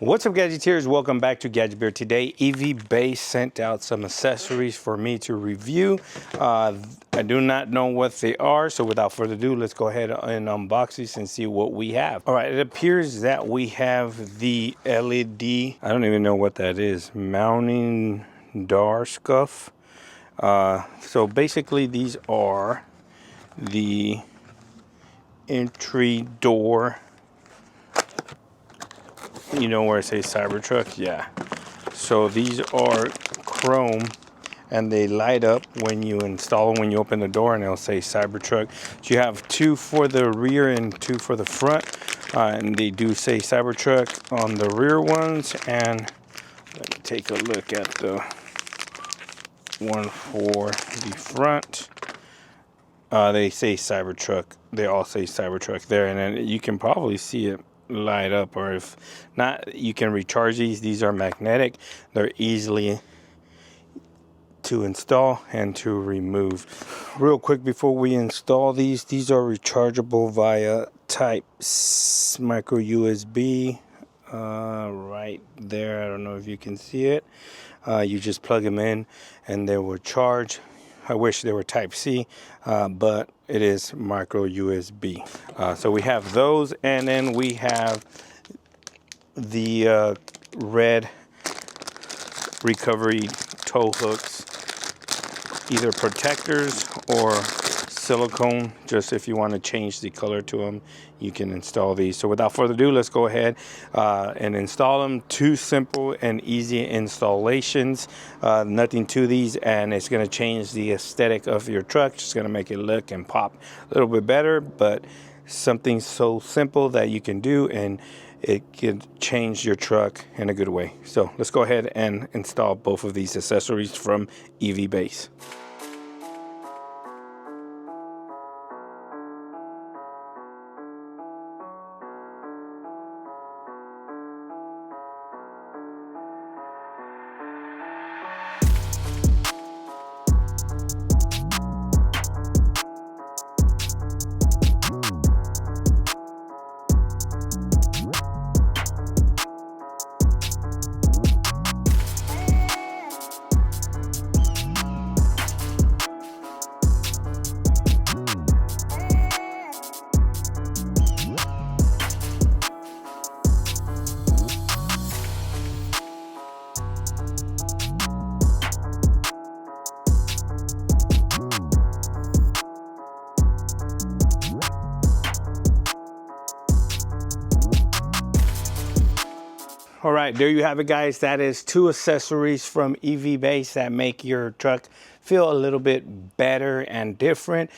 What's up, gadgeteers? Welcome back to Gadget Bear. Today EVBASE sent out some accessories for me to review. I do not know what they are, so without further ado, let's go ahead and unbox these and see what we have. All right, it appears that we have the LED, I don't even know what that is, mounting door scuff. So basically these are the entry door. You know where it says Cybertruck? Yeah. So these are chrome and they light up when you install them, when you open the door, and it'll say Cybertruck. So you have two for the rear and two for the front. And they do say Cybertruck on the rear ones. And let me take a look at the one for the front. They say Cybertruck. They all say Cybertruck there. And then you can probably see it light up, or if not, you can recharge these. These are magnetic. They're easily to install and to remove. Real quick before we install these are rechargeable via type micro USB. Right there, I don't know if you can see it. You just plug them in and they will charge. I wish they were type C, but it is micro USB. So we have those, and then we have the red recovery tow hooks, either protectors or silicone. Just if you want to change the color to them, you can install these. So without further ado, let's go ahead and install them. Two simple and easy installations. Nothing to these, and it's going to change the aesthetic of your truck. Just going to make it look and pop a little bit better, but something so simple that you can do, and it can change your truck in a good way. So let's go ahead and install both of these accessories from EVBASE. All right, there you have it, guys. That is two accessories from EVBASE that make your truck feel a little bit better and different.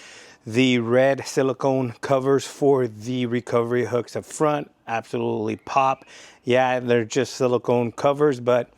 The red silicone covers for the recovery hooks up front absolutely pop. Yeah, they're just silicone covers, but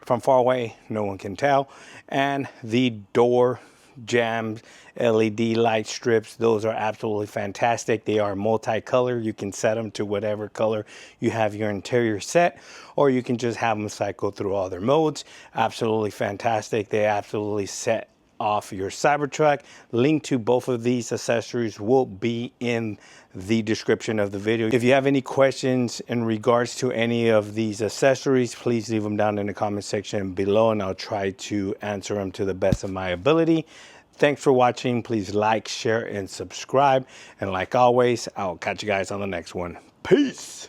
from far away, no one can tell. And the door jams, LED light strips, those are absolutely fantastic. They are multicolor. You can set them to whatever color you have your interior set, or you can just have them cycle through all their modes. Absolutely fantastic. They absolutely set off your Cybertruck. Link to both of these accessories will be in the description of the video. If you have any questions in regards to any of these accessories, please leave them down in the comment section below, and I'll try to answer them to the best of my ability. Thanks for watching. Please like, share, and subscribe. And like always, I'll catch you guys on the next one. Peace.